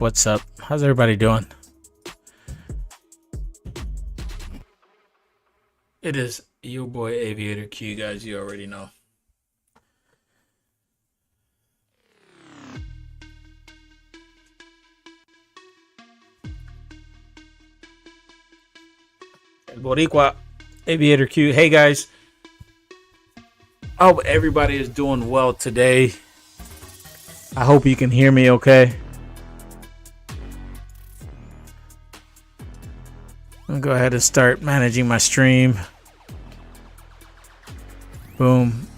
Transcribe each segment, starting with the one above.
What's up? How's everybody doing? It is your boy Aviator Q, guys. You already know. El Boricua, Aviator Q. Hey, guys. I hope everybody is doing well today. I hope you can hear me okay. I'll go ahead and start managing my stream. Boom.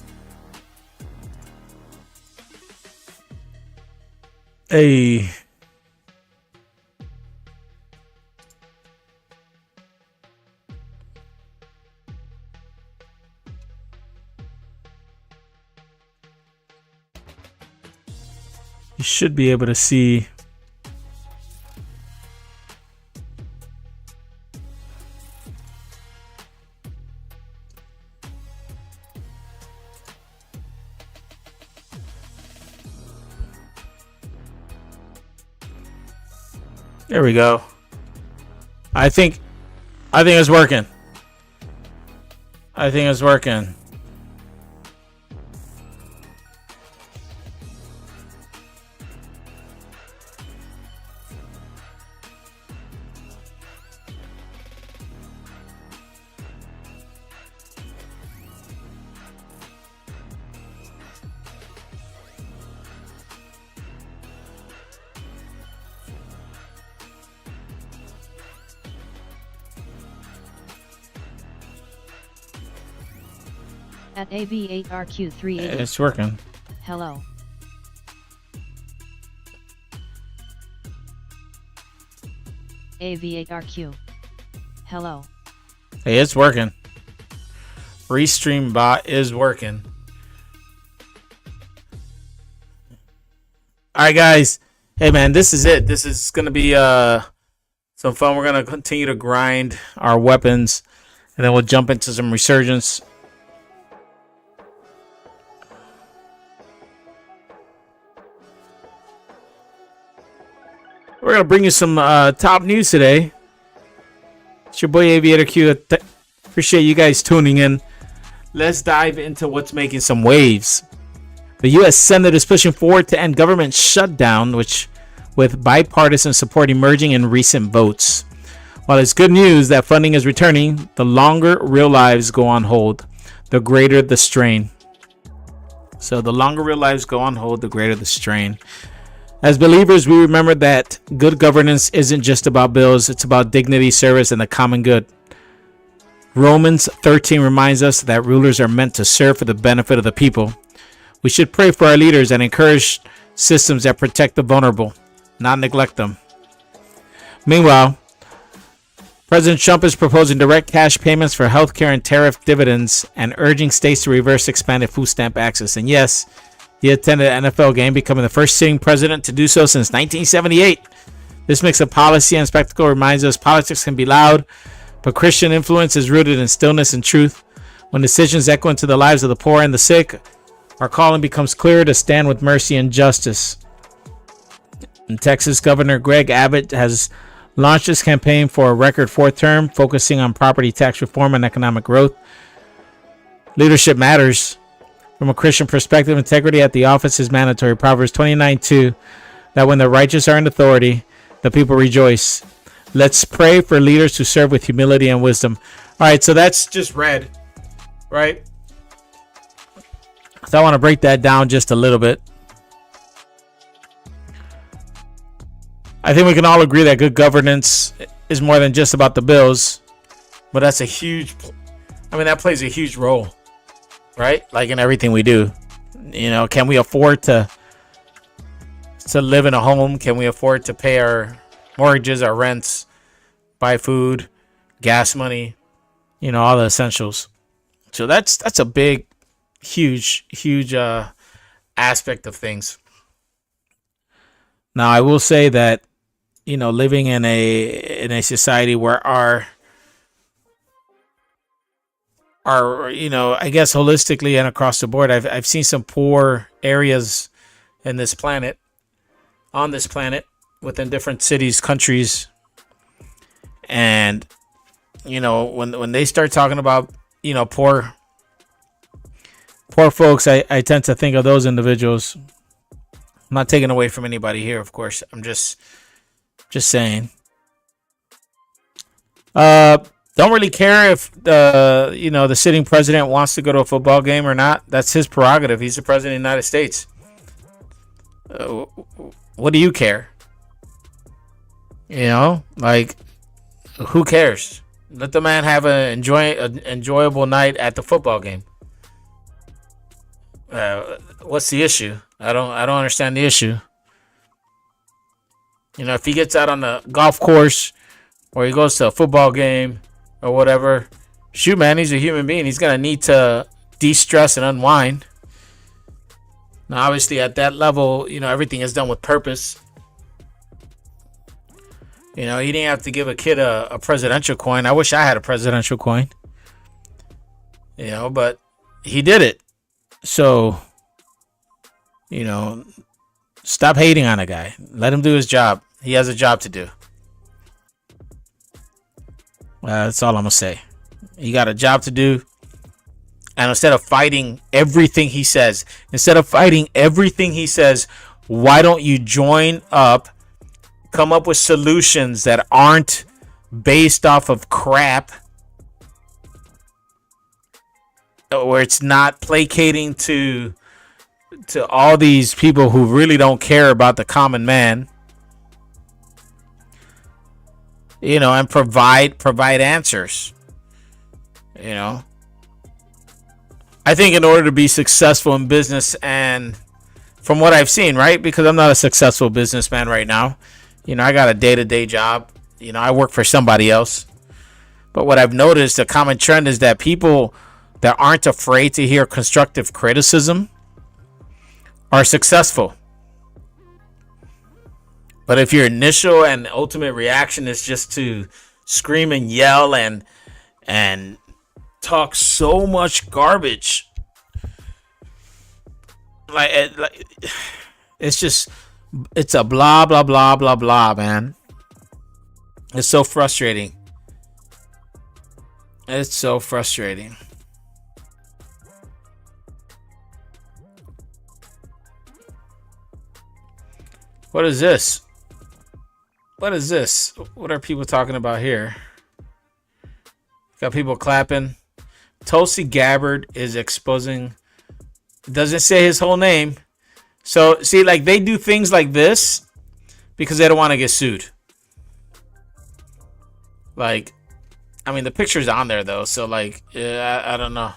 Hey. You should be able to see. There we go. I think it's working. I think it's working. At AV8RQ380. It's working. Hello. AV8RQ. Hello. Hey, it's working. Restream bot is working. All right, guys. Hey, man, this is it. This is going to be some fun. We're going to continue to grind our weapons, and then we'll jump into some resurgence. We're going to bring you some top news today. It's your boy Aviator Q. Appreciate you guys tuning in. Let's dive into what's making some waves. The U.S. Senate is pushing forward to end government shutdown, with bipartisan support emerging in recent votes. While it's good news that funding is returning, the longer real lives go on hold, the greater the strain. So the longer real lives go on hold, the greater the strain. As believers, we remember that good governance isn't just about bills, it's about dignity, service, and the common good. Romans 13 reminds us that rulers are meant to serve for the benefit of the people. We should pray for our leaders and encourage systems that protect the vulnerable, not neglect them. Meanwhile, President Trump is proposing direct cash payments for healthcare and tariff dividends and urging states to reverse expanded food stamp access. And yes, he attended an NFL game, becoming the first sitting president to do so since 1978. This mix of policy and spectacle reminds us politics can be loud, but Christian influence is rooted in stillness and truth. When decisions echo into the lives of the poor and the sick, our calling becomes clearer to stand with mercy and justice. In Texas, Governor Greg Abbott has launched his campaign for a record fourth term, focusing on property tax reform and economic growth. Leadership matters. From a Christian perspective, integrity at the office is mandatory. Proverbs 29:2, that when the righteous are in authority, the people rejoice. Let's pray for leaders who serve with humility and wisdom. All right, so that's just read, right? So I want to break that down just a little bit. I think we can all agree that good governance is more than just about the bills, but that plays a huge role. Right? Like in everything we do. You know, can we afford to live in a home? Can we afford to pay our mortgages, our rents, buy food, gas money, all the essentials. So that's a big, huge aspect of things. Now, I will say that, living in a society where our I guess holistically and across the board, I've seen some poor areas on this planet, within different cities, countries, and when they start talking about poor folks, I tend to think of those individuals. I'm not taking away from anybody here, of course. I'm just saying. Don't really care if the sitting president wants to go to a football game or not. That's his prerogative. He's the president of the United States. What do you care? Like, who cares? Let the man have an enjoyable night at the football game. What's the issue? I don't understand the issue. If he gets out on the golf course or he goes to a football game or whatever, shoot, man, he's a human being. He's gonna need to de-stress and unwind. Now, obviously, at that level, everything is done with purpose. He didn't have to give a kid a presidential coin. I wish I had a presidential coin. But he did it. So, stop hating on a guy. Let him do his job. He has a job to do. That's all I'm going to say. He got a job to do. And instead of fighting everything he says, why don't you join up, come up with solutions that aren't based off of crap, where it's not placating to all these people who really don't care about the common man, and provide answers. I think in order to be successful in business, and from what I've seen, right, because I'm not a successful businessman right now, I got a day-to-day job, I work for somebody else, but what I've noticed, the common trend is that people that aren't afraid to hear constructive criticism are successful. But if your initial and ultimate reaction is just to scream and yell and talk so much garbage, like it's a blah blah blah blah blah, man. It's so frustrating. It's so frustrating. What is this? What is this? What are people talking about here? Got people clapping. Tulsi Gabbard is exposing. Doesn't say his whole name. So, see, like, they do things like this because they don't want to get sued. Like, I mean, the picture's on there, though. So, like, yeah, I don't know.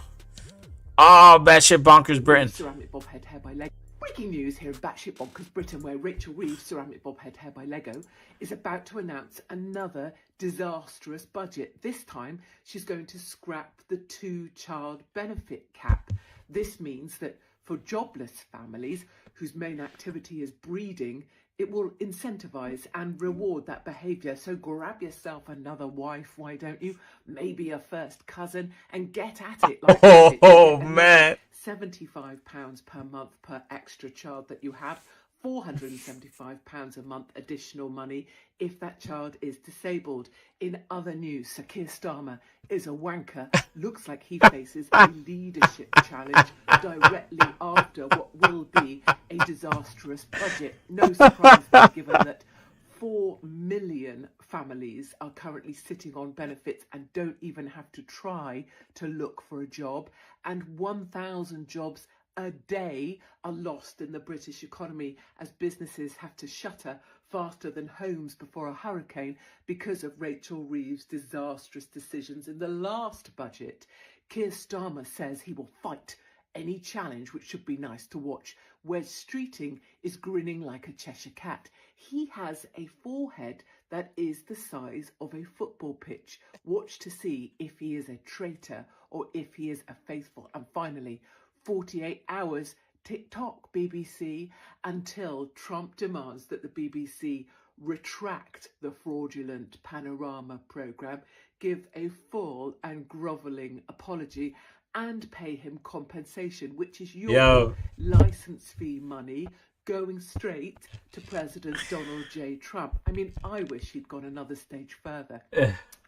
Oh, batshit bonkers Britain. Ceramic Bob Head Hair by Lego. Breaking news here in Batshit Bonkers Britain, where Rachel Reeves, Ceramic Bob Head Hair by Lego, is about to announce another disastrous budget. This time, she's going to scrap the 2-child benefit cap. This means that for jobless families whose main activity is breeding, it will incentivise and reward that behaviour. So grab yourself another wife, why don't you? Maybe a first cousin, and get at it. Like oh man. £75 per month per extra child that you have. £475 a month additional money if that child is disabled. In other news, Sir Keir Starmer is a wanker. Looks like he faces a leadership challenge directly after what will be a disastrous budget. No surprise there, given that 4 million families are currently sitting on benefits and don't even have to try to look for a job, and 1,000 jobs a day are lost in the British economy as businesses have to shutter faster than homes before a hurricane because of Rachel Reeves' disastrous decisions in the last budget. Keir Starmer says he will fight any challenge, which should be nice to watch. Wes Streeting is grinning like a Cheshire cat. He has a forehead that is the size of a football pitch. Watch to see if he is a traitor or if he is a faithful. And finally, 48 hours, TikTok, BBC, until Trump demands that the BBC retract the fraudulent Panorama programme, give a full and grovelling apology, and pay him compensation, which is your licence fee money going straight to President Donald J. Trump. I mean, I wish he'd gone another stage further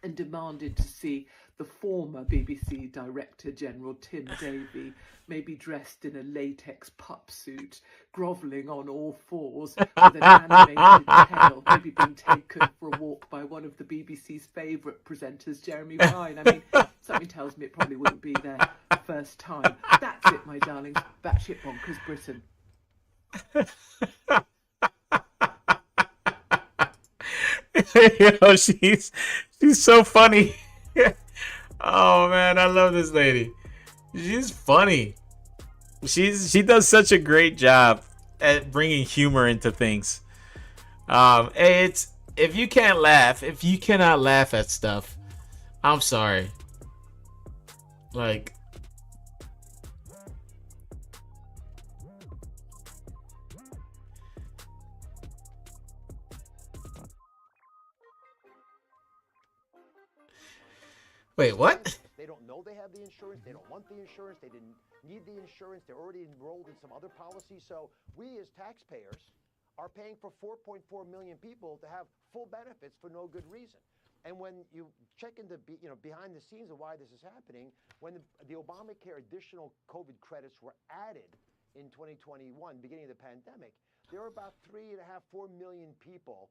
and demanded to see the former BBC Director General Tim Davie, maybe dressed in a latex pup suit, grovelling on all fours with an animated tail, maybe being taken for a walk by one of the BBC's favourite presenters, Jeremy Vine. I mean, something tells me it probably wouldn't be their first time. That's it, my darlings. Batshit bonkers Britain. Yo, she's so funny. Oh man, I love this lady. She's funny. She does such a great job at bringing humor into things. It's if you cannot laugh at stuff, I'm sorry. Like, wait, what? They don't know they have the insurance. They don't want the insurance. They didn't need the insurance. They're already enrolled in some other policy. So we as taxpayers are paying for 4.4 million people to have full benefits for no good reason. And when you check into behind the scenes of why this is happening, when the Obamacare additional COVID credits were added in 2021, beginning of the pandemic, there were about 3.5, 4 million people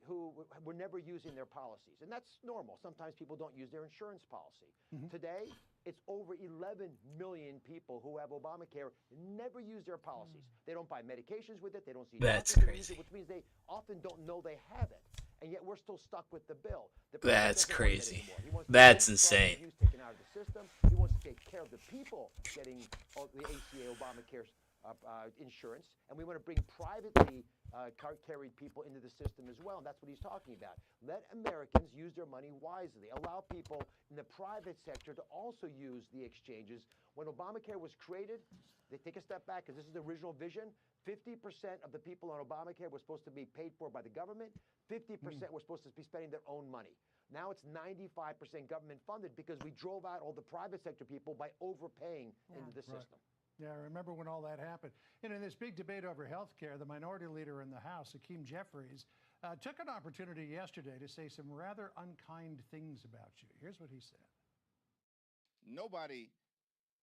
who were never using their policies. And that's normal. Sometimes people don't use their insurance policy. Today, it's over 11 million people who have Obamacare never use their policies. They don't buy medications with it. They don't see That's doctors who use crazy. it, which means they often don't know they have it. And yet we're still stuck with the bill. The That's president doesn't want that crazy. anymore. He wants to That's take fraud insane. abuse taken out of the system. He wants to take care of the people getting the ACA Obamacare insurance, and we want to bring privately carried people into the system as well, and that's what he's talking about. Let Americans use their money wisely. Allow people in the private sector to also use the exchanges. When Obamacare was created, they take a step back, because this is the original vision. 50% of the people on Obamacare were supposed to be paid for by the government. 50% were supposed to be spending their own money. Now it's 95% government funded because we drove out all the private sector people by overpaying into the system. Yeah, I remember when all that happened. And in this big debate over health care, the minority leader in the House, Hakeem Jeffries, took an opportunity yesterday to say some rather unkind things about you. Here's what he said. Nobody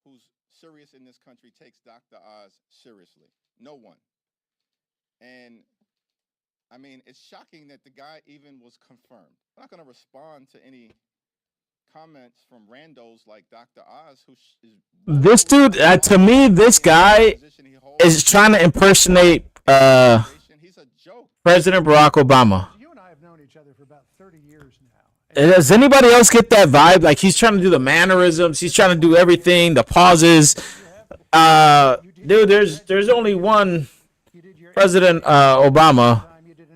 who's serious in this country takes Dr. Oz seriously. No one. And I mean, it's shocking that the guy even was confirmed. I'm not going to respond to any comments from randos like Dr. Oz, who is This dude, to me, this guy is trying to impersonate he's a joke. President Barack Obama. You and I have known each other for about 30 years now. Does anybody else get that vibe? Like, he's trying to do the mannerisms, he's trying to do everything, the pauses. Dude, there's only one President Obama,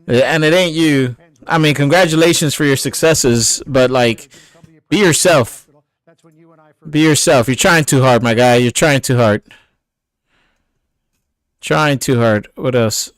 and it ain't you. I mean, congratulations for your successes, but like, be yourself. Be yourself. You're trying too hard, my guy. You're trying too hard. Trying too hard. What else?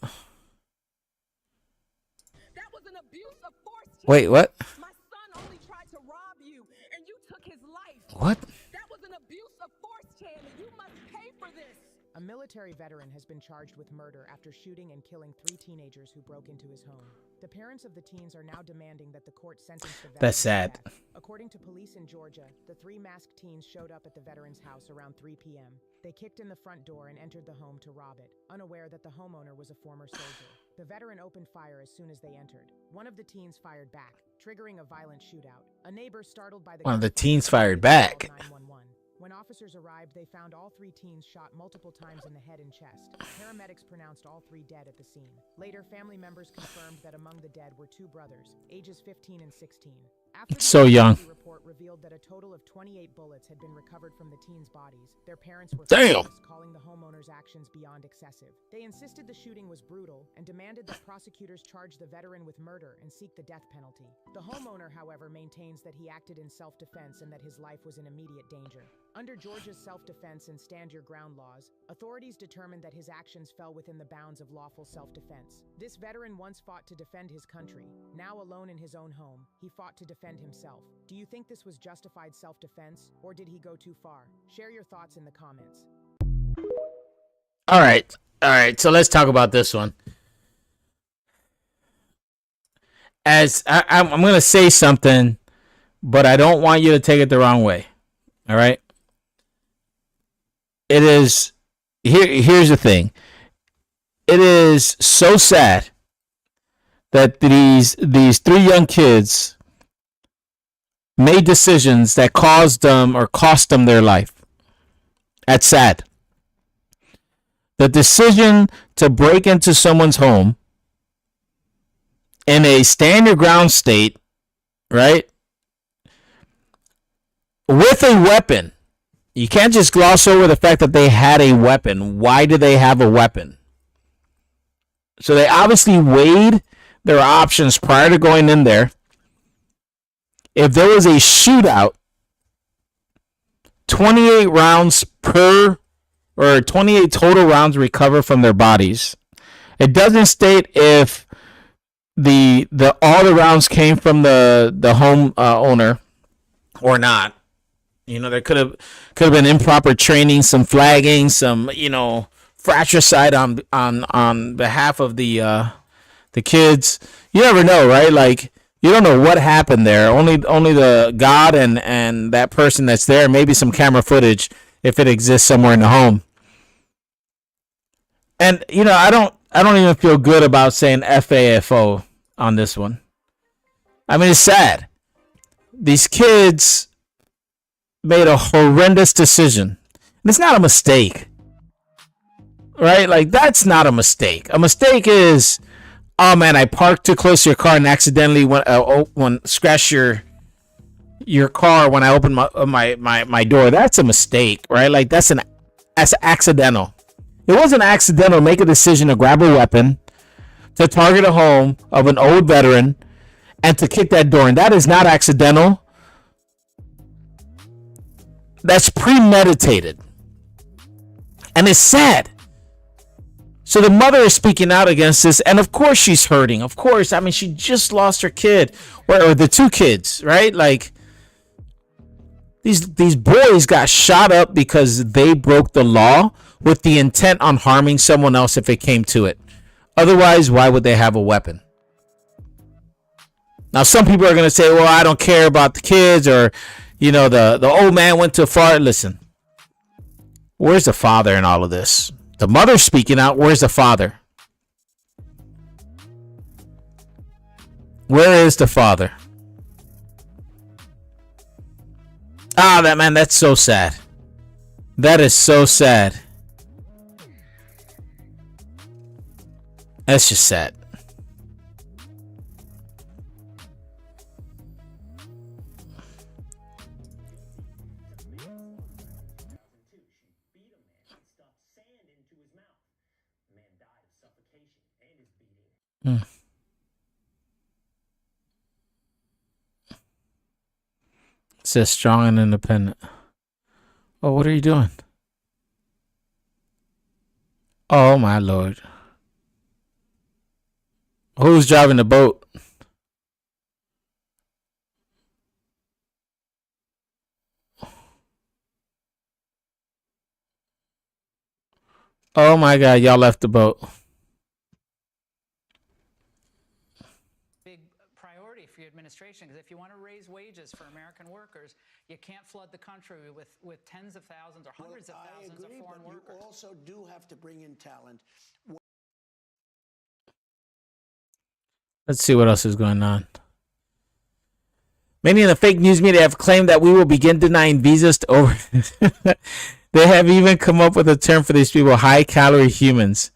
That was an abuse of force. Wait, what? My son only tried to rob you, and you took his life. What? That was an abuse of force, Chandler. You must pay for this. A military veteran has been charged with murder after shooting and killing 3 teenagers who broke into his home. The parents of the teens are now demanding that the court sentence the veteran. That's sad. to death. According to police in Georgia, the 3 masked teens showed up at the veteran's house around 3 p.m. They kicked in the front door and entered the home to rob it, unaware that the homeowner was a former soldier. The veteran opened fire as soon as they entered. One of the teens fired back, triggering a violent shootout. A neighbor, startled by the One of the gunfire, teens fired back. called 911. When officers arrived, they found all 3 teens shot multiple times in the head and chest. Paramedics pronounced all 3 dead at the scene. Later, family members confirmed that among the dead were 2 brothers, ages 15 and 16. After the So young. autopsy report revealed that a total of 28 bullets had been recovered from the teens' bodies. Their parents were Damn. furious, calling the homeowner's actions beyond excessive. They insisted the shooting was brutal and demanded that prosecutors charge the veteran with murder and seek the death penalty. The homeowner, however, maintains that he acted in self-defense and that his life was in immediate danger. Under Georgia's self-defense and stand your ground laws, authorities determined that his actions fell within the bounds of lawful self-defense. This veteran once fought to defend his country. Now alone in his own home, he fought to defend himself. Do you think this was justified self-defense, or did he go too far? Share your thoughts in the comments. All right. All right, so let's talk about this one. As I'm going to say something, but I don't want you to take it the wrong way. All right. It is here's the thing. It is so sad that these three young kids made decisions that caused them or cost them their life. That's sad. The decision to break into someone's home in a stand your ground state, right? With a weapon. You can't just gloss over the fact that they had a weapon. Why do they have a weapon? So they obviously weighed their options prior to going in there. If there was a shootout, 28 rounds per, or 28 total rounds recovered from their bodies. It doesn't state if the all the rounds came from the home owner or not. You know, there could have been improper training, some flagging, some, you know, fratricide on behalf of the kids. You never know, right? Like, you don't know what happened there. Only the God and that person that's there. Maybe some camera footage if it exists somewhere in the home. And you know, I don't even feel good about saying FAFO on this one. I mean, it's sad. These kids made a horrendous decision. And it's not a mistake. Right? Like, that's not a mistake. A mistake is, oh man, I parked too close to your car and accidentally scratched your car when I opened my door. That's a mistake, right? Like, that's accidental. It wasn't accidental to make a decision to grab a weapon, to target a home of an old veteran, and to kick that door. And that is not accidental. That's premeditated. And it's sad. So the mother is speaking out against this, and of course she's hurting. Of course, I mean, she just lost her kid, or the two kids, right? Like, these boys got shot up because they broke the law with the intent on harming someone else if it came to it. Otherwise, why would they have a weapon? Now, some people are going to say, well, I don't care about the kids, or, you know, the old man went too far. Listen, where's the father in all of this? The mother's speaking out. Where's the father? Where is the father? Ah, that's so sad. That is so sad. That's just sad. Mm. It says strong and independent. Oh, what are you doing? Oh my Lord. Who's driving the boat? Oh my God, y'all left the boat. Big priority for your administration, because if you want to raise wages for American workers, you can't flood the country with tens of thousands or hundreds of thousands of foreign workers. You also do have to bring in talent. Let's see what else is going on. Many in the fake news media have claimed that we will begin denying visas to over. They have even come up with a term for these people: high-calorie humans.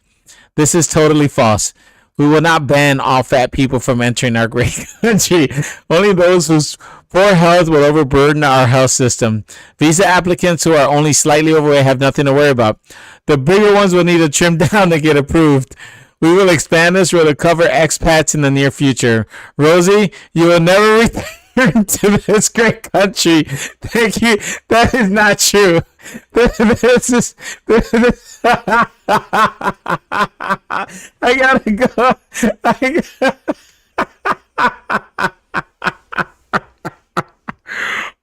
This is totally false. We will not ban all fat people from entering our great country. Only those whose poor health will overburden our health system. Visa applicants who are only slightly overweight have nothing to worry about. The bigger ones will need to trim down to get approved. We will expand this rule to cover expats in the near future. Rosie, you will never return to this great country. Thank you. That is not true. This is I gotta go.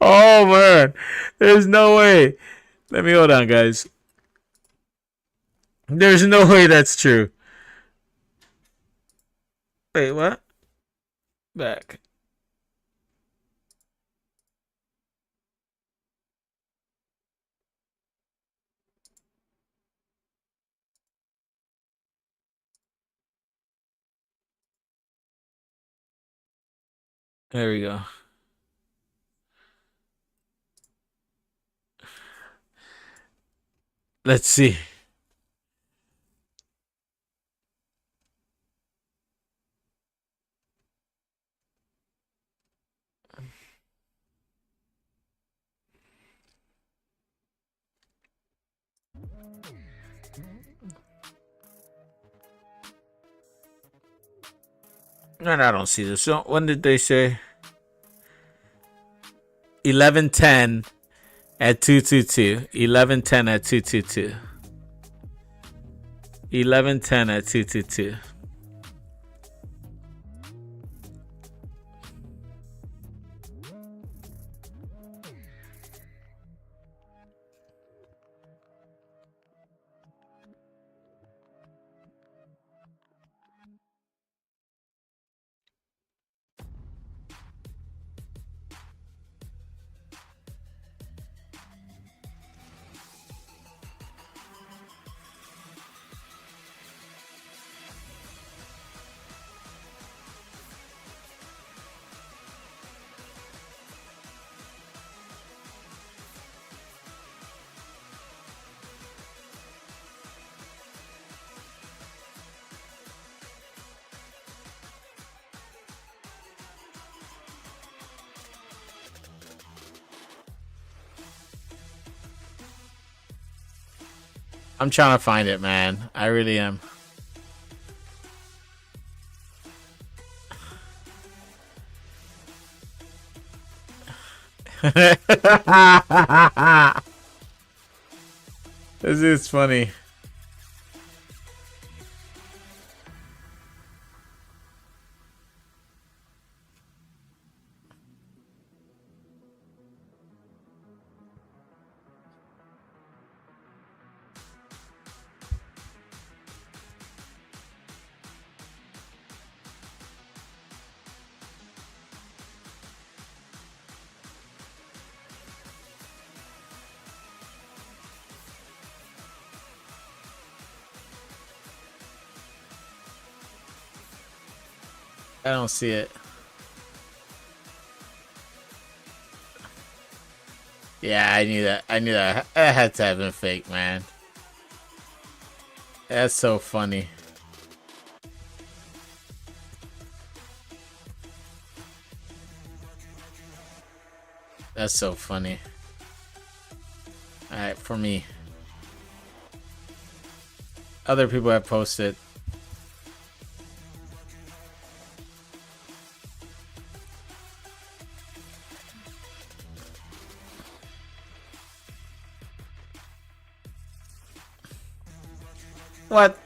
Oh man, there's no way. Let me hold on, guys. There's no way that's true. Wait, what? Back. There we go. Let's see. And I don't see this. So when did they say? 11:10 at 222. 11:10 at 222. 11:10 at 222. I'm trying to find it, man. I really am. This is funny. I don't see it. Yeah, I knew that. I knew that. That had to have been fake, man. That's so funny. That's so funny. Alright, for me. Other people have posted. What?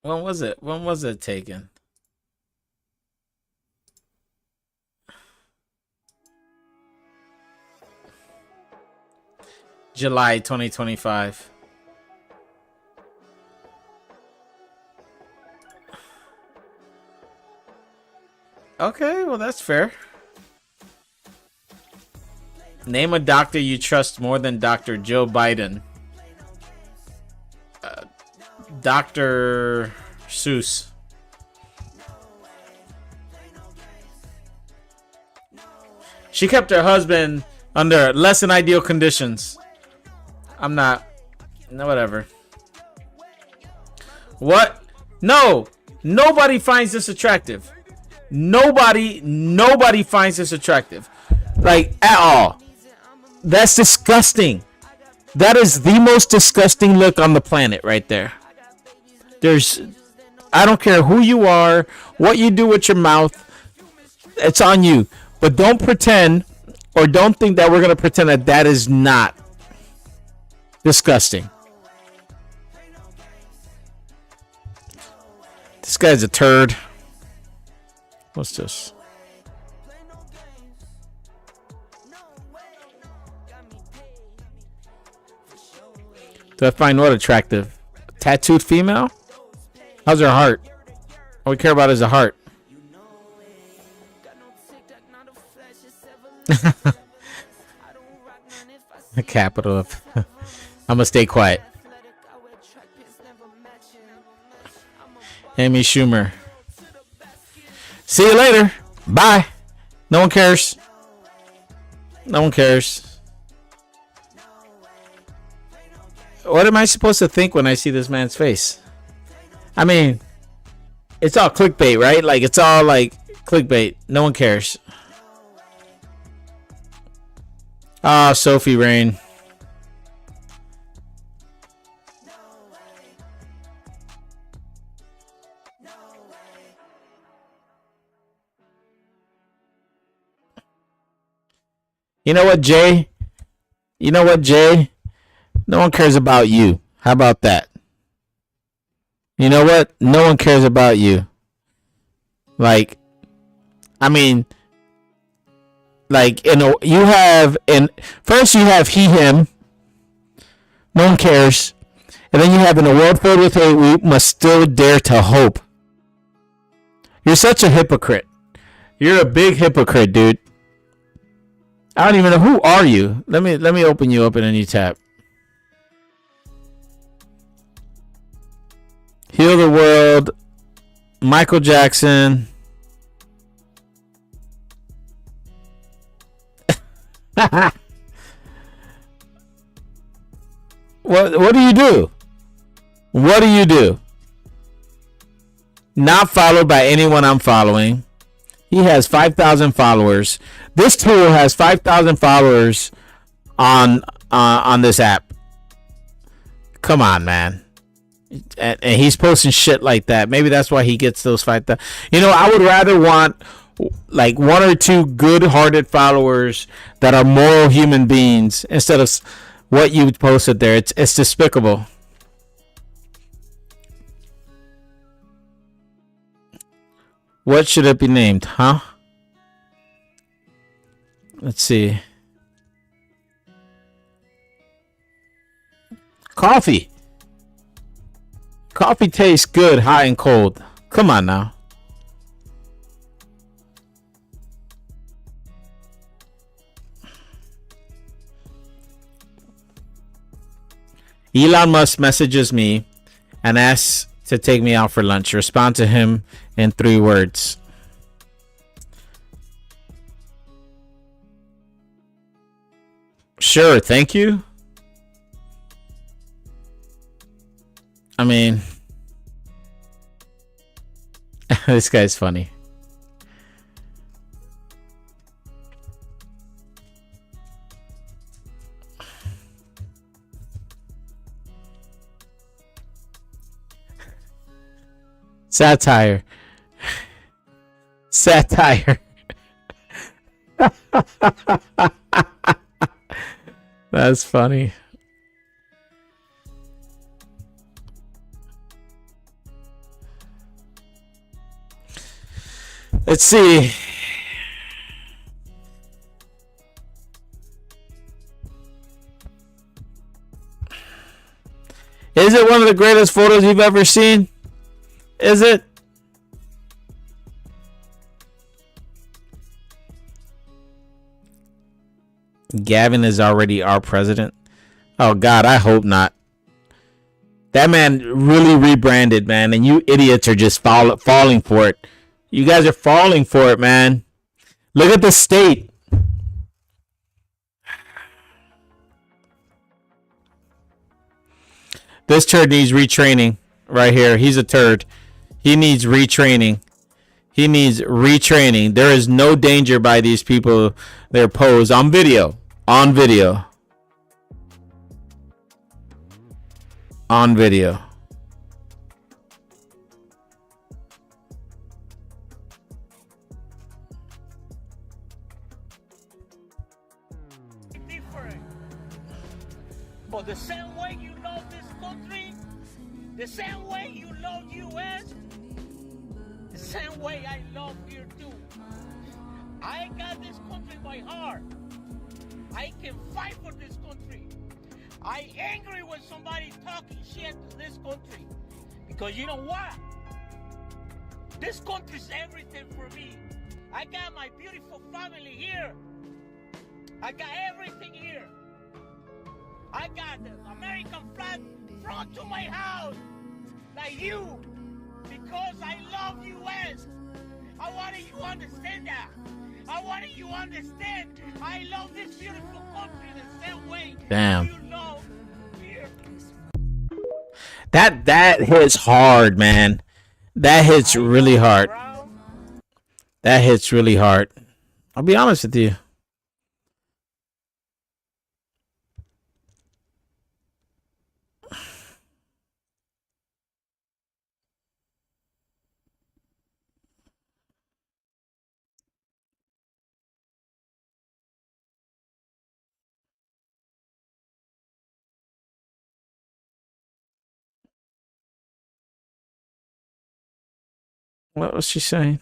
When was it? When was it taken? July 2025. Okay, well, that's fair. Name a doctor you trust more than Dr. Joe Biden. Dr. Seuss. She kept her husband under less than ideal conditions. I'm not. No, whatever. What? No! Nobody finds this attractive. Nobody finds this attractive. Like, at all. That's disgusting. That is the most disgusting look on the planet right there. I don't care who you are, what you do with your mouth. It's on you. But don't pretend, or don't think that we're going to pretend that that is not disgusting. This guy's a turd. What's this? Do I find what attractive? Tattooed female? How's her heart? All we care about is the heart. The capital of. I'm gonna stay quiet. Amy Schumer. See you later. Bye. No one cares. No one cares. What am I supposed to think when I see this man's face? I mean, it's all clickbait, right? Like, it's all like clickbait. No one cares. Ah, Sophie Rain. You know what, Jay? You know what, Jay? No one cares about you. How about that? You know what? No one cares about you. Like, I mean, like, you know, you have, first you have he, him. No one cares. And then you have, in a world filled with hate, we must still dare to hope. You're such a hypocrite. You're a big hypocrite, dude. I don't even know, who are you? Let me open you up in a new tab. Heal the world. Michael Jackson. What do you do? What do you do? Not followed by anyone I'm following. He has 5,000 followers. This tool has 5,000 followers on this app. Come on, man. And he's posting shit like that. Maybe that's why he gets those 5,000. You know, I would rather want like one or two good-hearted followers that are moral human beings instead of what you posted there. It's despicable. What should it be named, huh? Let's see. Coffee. Coffee tastes good, hot and cold. Come on now. Elon Musk messages me and asks to take me out for lunch. Respond to him in 3 words. Sure, thank you. I mean, this guy's funny. Satire. Satire. That's funny. Let's see. Is it one of the greatest photos you've ever seen? Is it? Gavin is already our president. Oh God, I hope not. That man really rebranded, man, and you idiots are just falling for it. You guys are falling for it, man. Look at the state. This turd needs retraining right here. He's a turd. He needs retraining. He needs retraining. There is no danger by these people. They're posed on video. On video. On video. Different. But the same way you love this country, the same way you love US, the same way I love here too. I got this country by heart. I can fight for this country. I angry when somebody talking shit to this country. Because you know what? This country's everything for me. I got my beautiful family here. I got everything here. I got the American flag brought to my house. Like you. Because I love US. I wanted you to understand that. I wanted you to understand I love this beautiful country the same way. Damn. You love here. That hits hard, man. That hits really hard. That hits really hard. I'll be honest with you. What was she saying?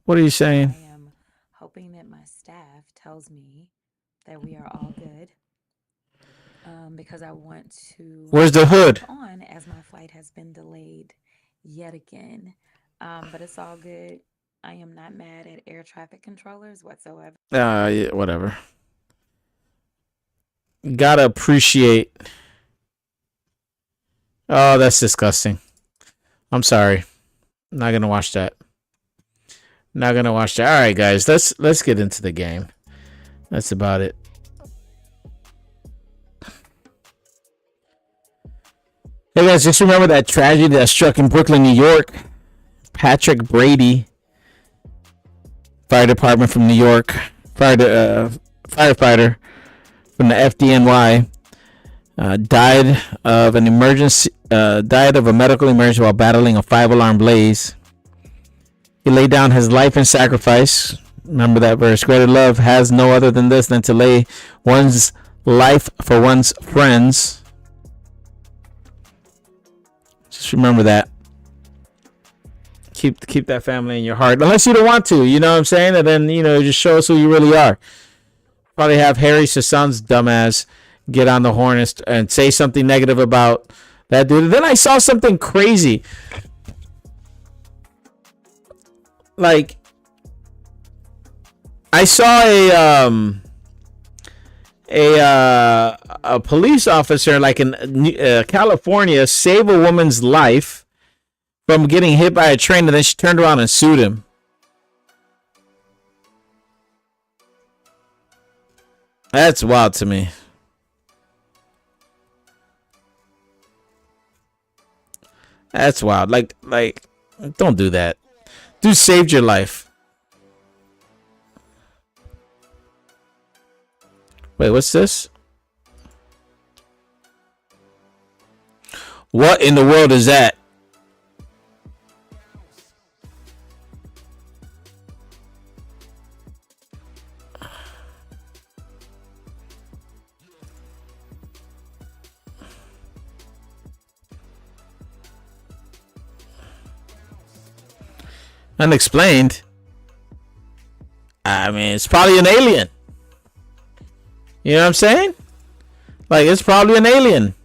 What are you saying? I am hoping that my staff tells me that we are all good. Because I want to. Where's the hood? On as my flight has been delayed yet again. But it's all good. I am not mad at air traffic controllers whatsoever. Yeah, whatever. Gotta appreciate. Oh, that's disgusting. I'm sorry. Not gonna watch that. Not gonna watch that. All right, guys, let's get into the game. That's about it. Hey guys, just remember that tragedy that struck in Brooklyn, New York. Patrick Brady, fire department from New York, firefighter from the FDNY, died of a medical emergency while battling a 5-alarm blaze. He laid down his life in sacrifice. Remember that verse. Greater love has no other than this, than to lay one's life for one's friends. Just remember that. Keep that family in your heart, unless you don't want to. You know what I'm saying? And then just show us who you really are. Probably have Harry Sasson's dumbass get on the horn and say something negative about that dude. And then I saw something crazy. Like, I saw a police officer, like in California, save a woman's life from getting hit by a train, and then she turned around and sued him. That's wild to me. That's wild. Like, don't do that. Dude saved your life. Wait, what's this? What in the world is that? Unexplained. I mean, it's probably an alien. You know what I'm saying? Like, it's probably an alien.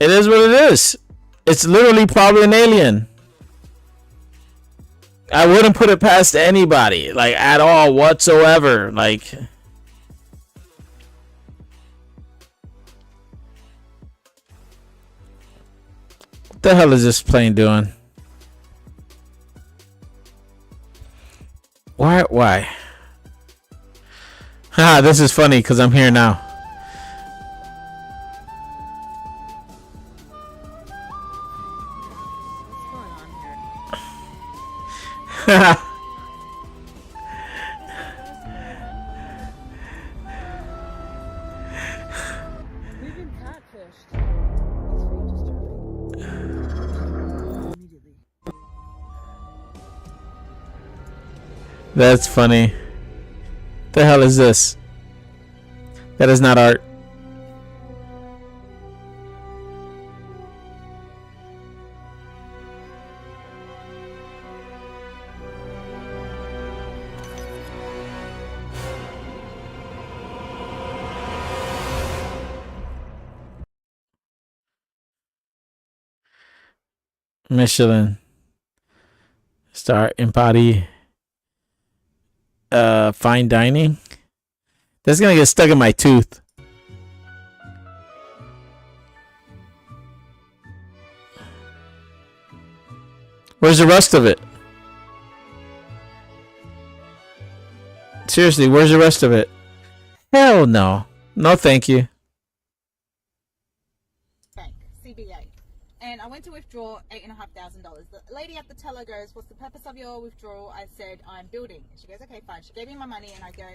It is what it is. It's literally probably an alien. I wouldn't put it past anybody, like, at all whatsoever. Like, what the hell is this plane doing? Why? Ha, this is funny because I'm here now. We've been catfished. It's very disturbing. Immediately. That's funny. The hell is this? That is not art. Michelin star embody fine dining. That's gonna get stuck in my tooth. Where's the rest of it? Seriously, where's the rest of it? Hell no. No, thank you. Bank, CBA. And I went to withdraw $8,500. The lady at the teller goes, "What's the purpose of your withdrawal?" I said, "I'm building." She goes, "Okay, fine." She gave me my money and I go,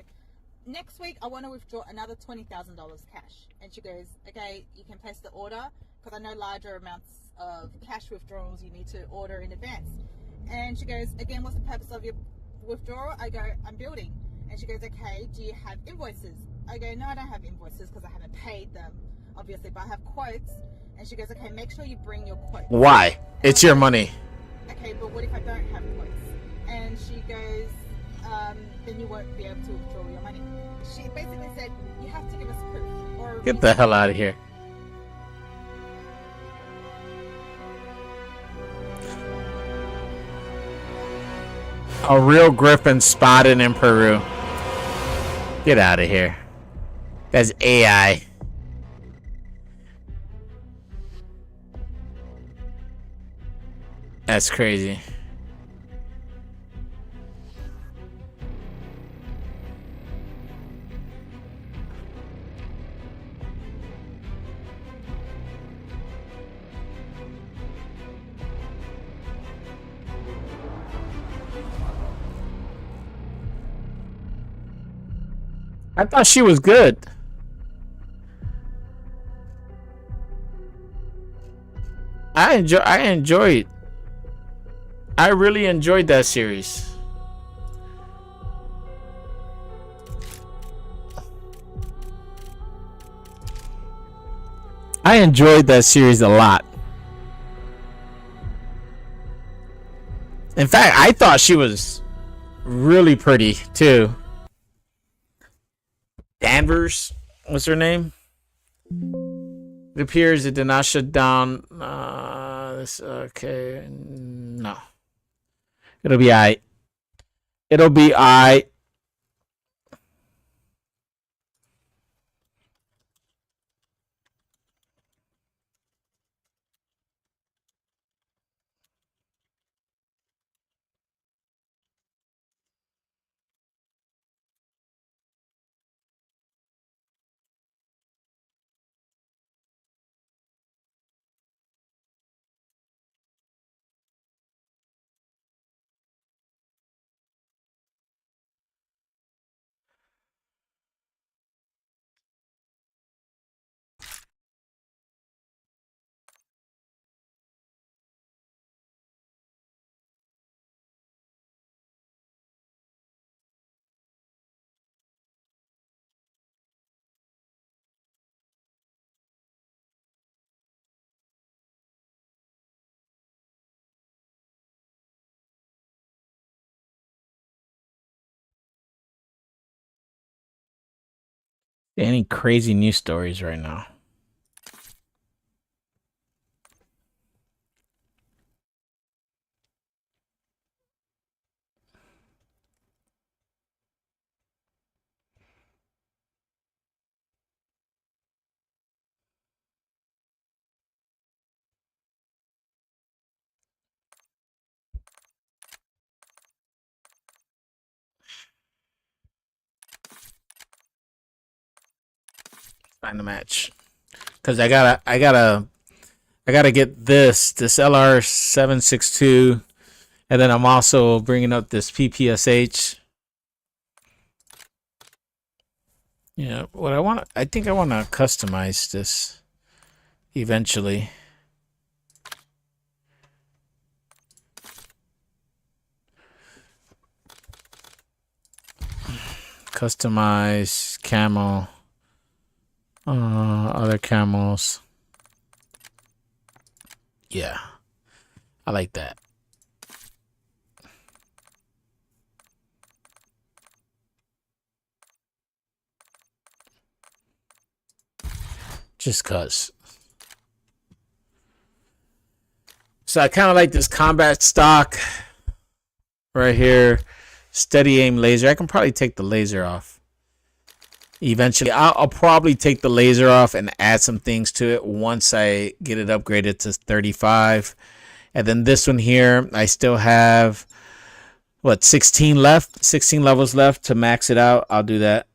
"Next week I want to withdraw another $20,000 cash." And she goes, "Okay, you can place the order because I know larger amounts of cash withdrawals you need to order in advance." And she goes, "Again, what's the purpose of your withdrawal?" I go, "I'm building." And she goes, "Okay, do you have invoices?" I go, "No, I don't have invoices because I haven't paid them, obviously, but I have quotes." And she goes, "Okay, make sure you bring your quotes." Why? It's your money. "Okay, but what if I don't have quotes?" And she goes, "Then you won't be able to withdraw your money." She basically said, "You have to give us proof." Or Get the hell out of here. A real griffin spotted in Peru. Get out of here. That's AI. That's crazy. I thought she was good. I enjoyed. I really enjoyed that series. I enjoyed that series a lot. In fact, I thought she was really pretty too. Danvers, what's her name? It appears it did not shut down. Okay, no. It'll be alright. It'll be alright. Any crazy news stories right now? Find the match, because I gotta get this LR762, and then I'm also bringing up this PPSH. Yeah, what I think I want to customize this eventually. Customize camo. Other camos. Yeah, I like that. Just cuz. So I kind of like this combat stock right here. Steady aim laser. I can probably take the laser off. Eventually, I'll probably take the laser off and add some things to it once I get it upgraded to 35. And then this one here, I still have, what, 16 left? 16 levels left to max it out. I'll do that.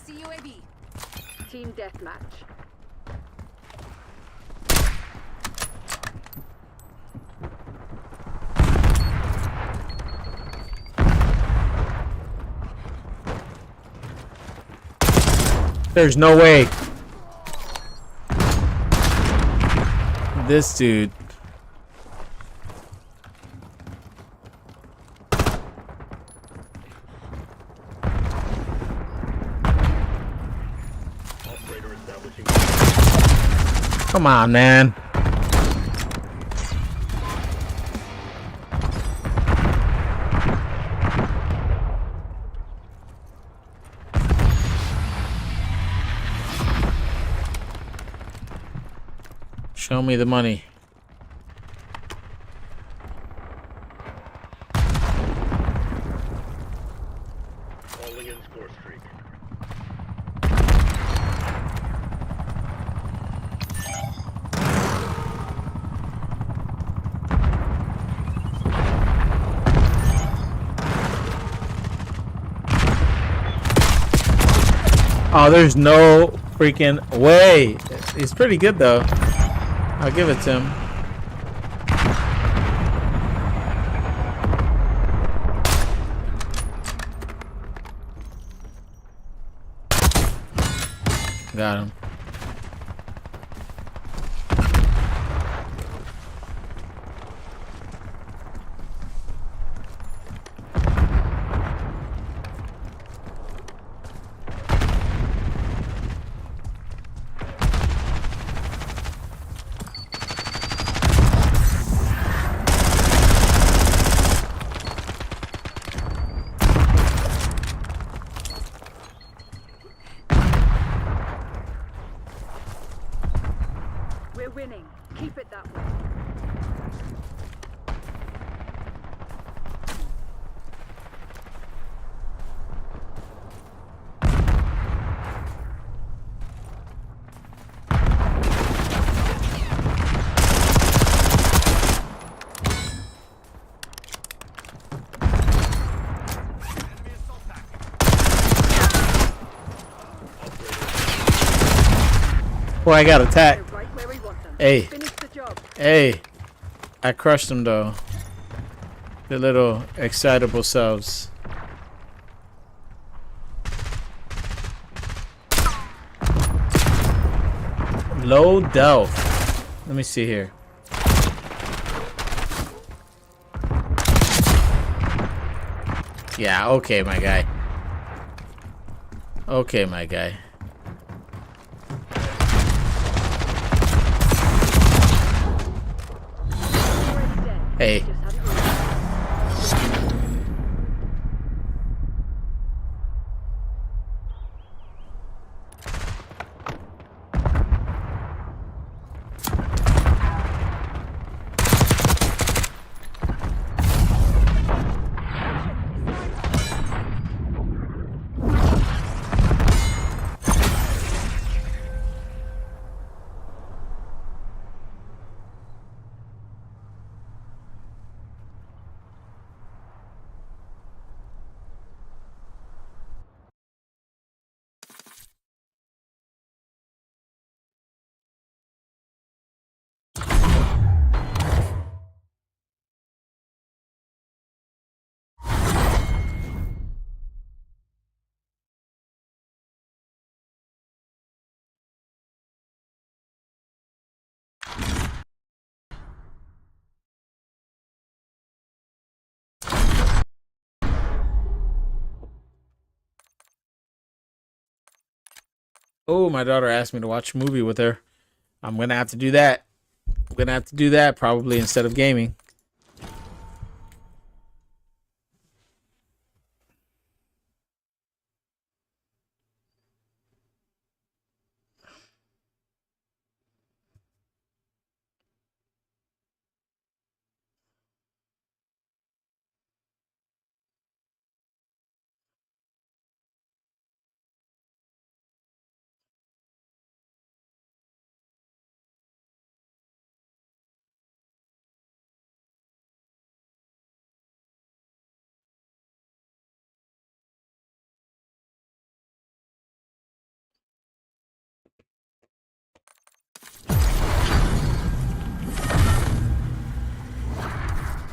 CUAV. Team deathmatch. There's no way. This dude. Come on, man. Show me the money. Falling in score streak. Oh, there's no freaking way. He's pretty good though. I'll give it to him. Got him. We're winning. Keep it that way. Boy, I got attacked. Right where we want them. Hey. Finish the job. Hey. I crushed them though. The little excitable selves. Low Delph. Let me see here. Yeah, okay, my guy. Okay, my guy. Hey. Oh, my daughter asked me to watch a movie with her. I'm gonna have to do that. I'm gonna have to do that probably instead of gaming.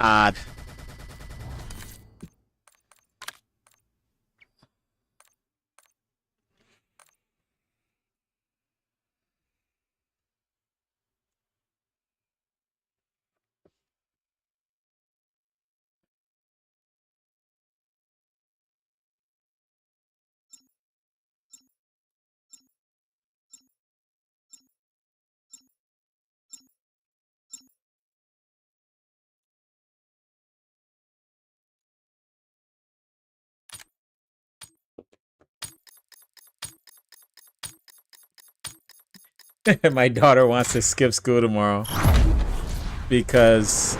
Odd. My daughter wants to skip school tomorrow because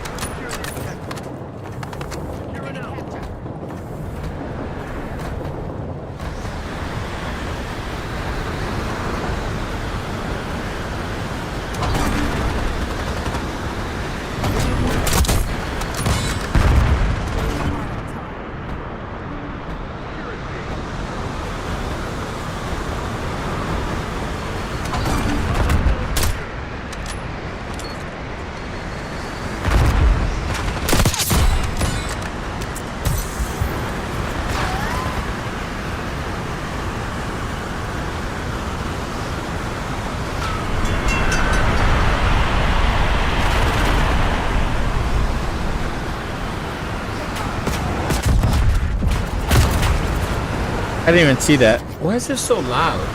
I didn't even see that. Why is this so loud?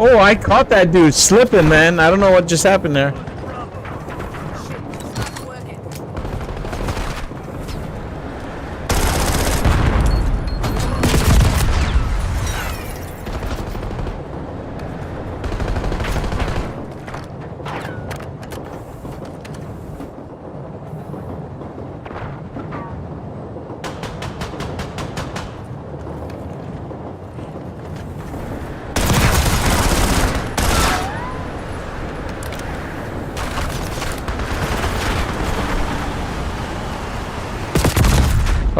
Oh, I caught that dude slipping, man. I don't know what just happened there.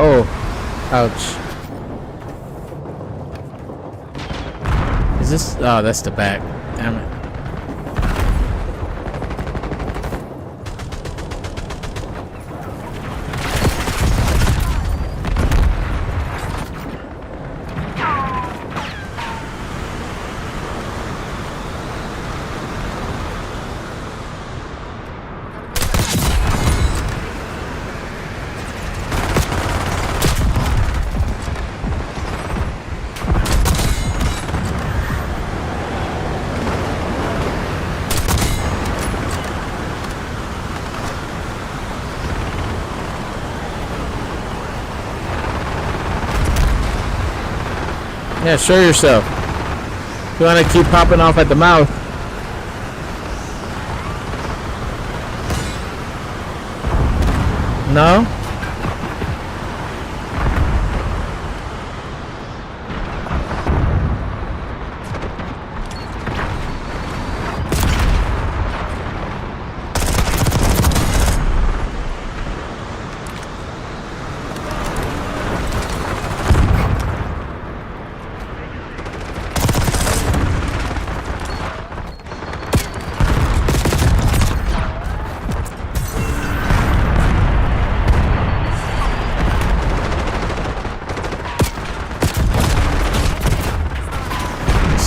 Oh, ouch. Is this? Oh, that's the back. Damn it. Yeah, show yourself. You want to keep popping off at the mouth. No?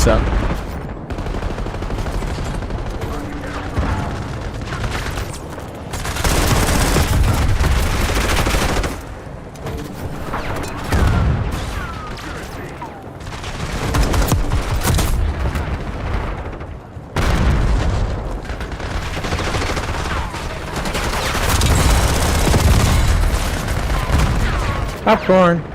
So. Popcorn.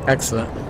Excellent.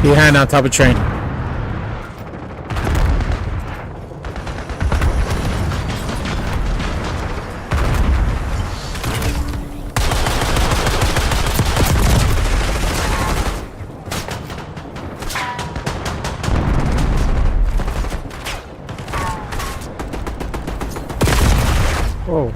Behind on top of train. Whoa.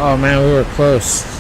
Oh man, we were close.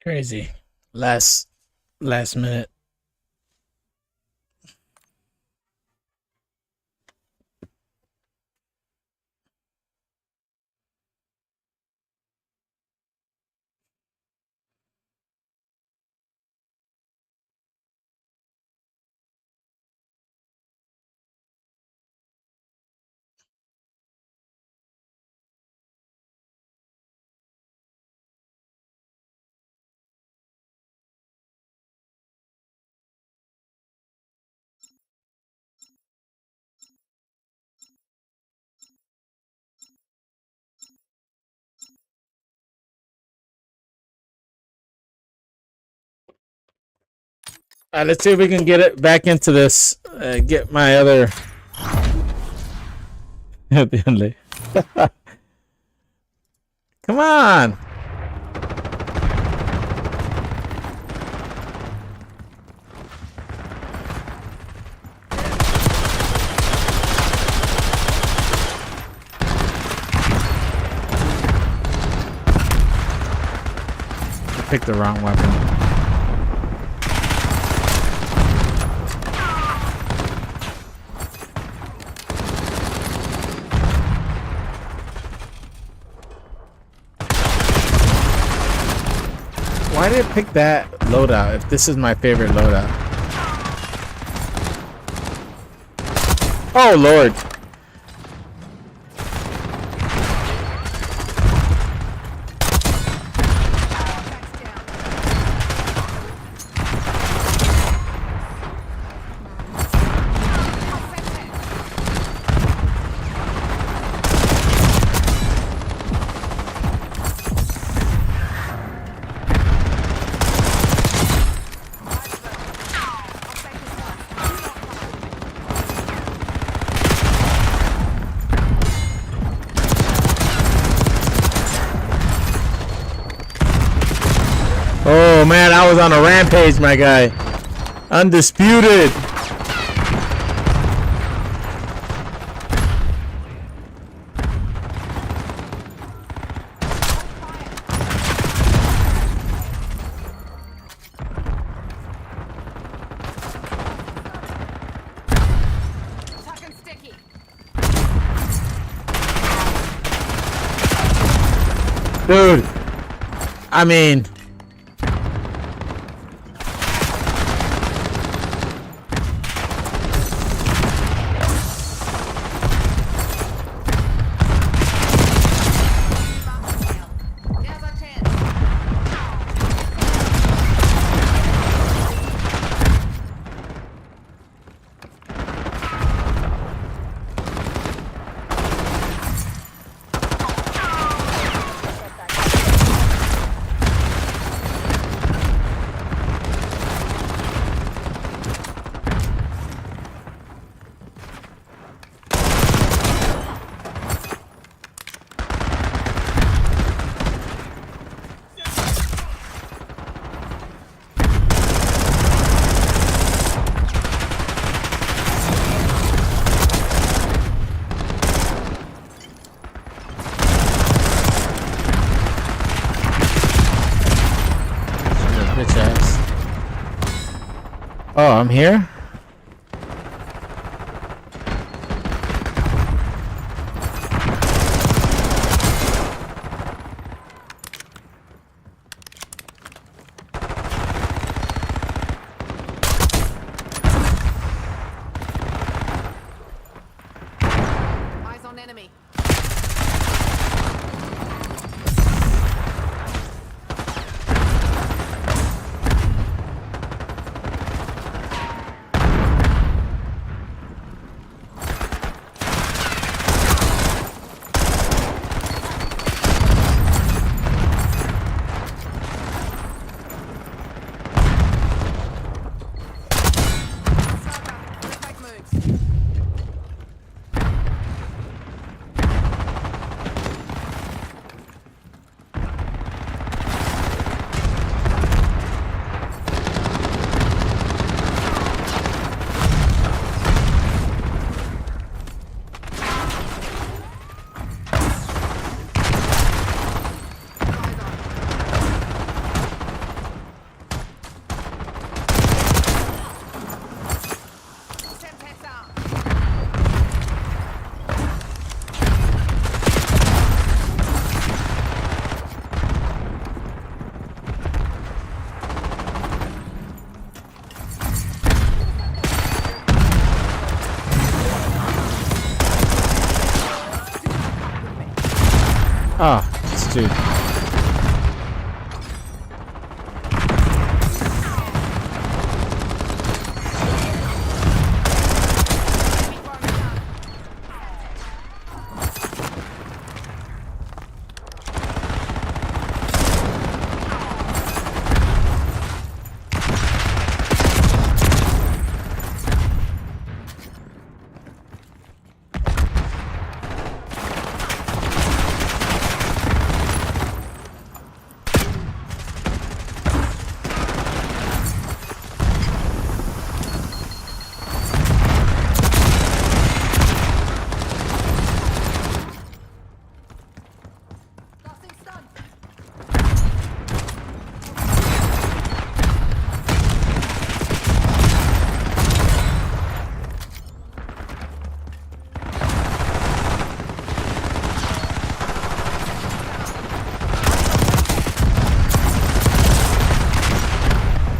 Crazy. Last minute. All right, let's see if we can get it back into this. Get my other. Come on. I picked the wrong weapon. Why did I pick that loadout if this is my favorite loadout? Oh, Lord. Oh man, I was on a rampage, my guy. Undisputed. Dude, I mean, bitch ass. Oh, I'm here? Eyes on enemy.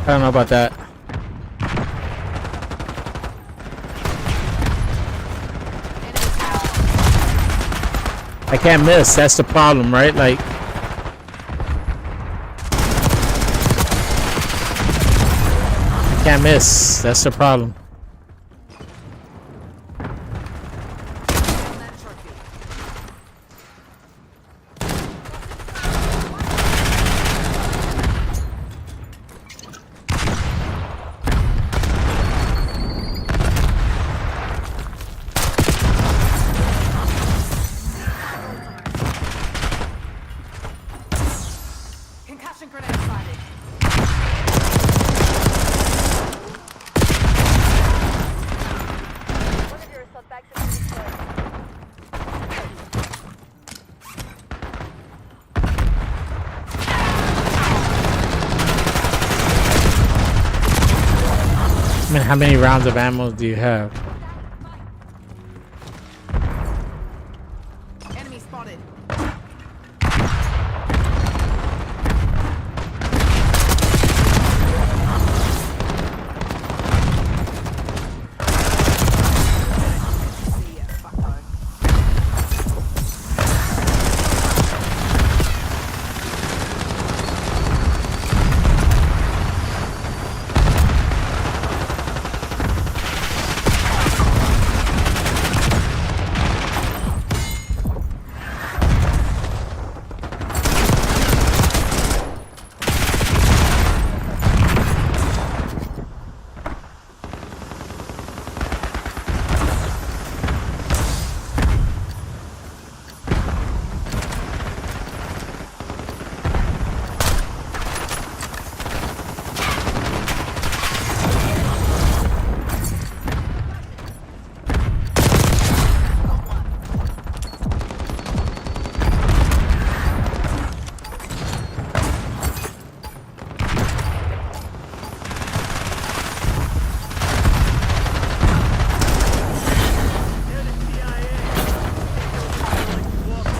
I don't know about that. I can't miss. That's the problem, right? Like, I can't miss. That's the problem. Concussion grenade sighted. One of your suspects is I mean, how many rounds of ammo do you have? enemy spotted.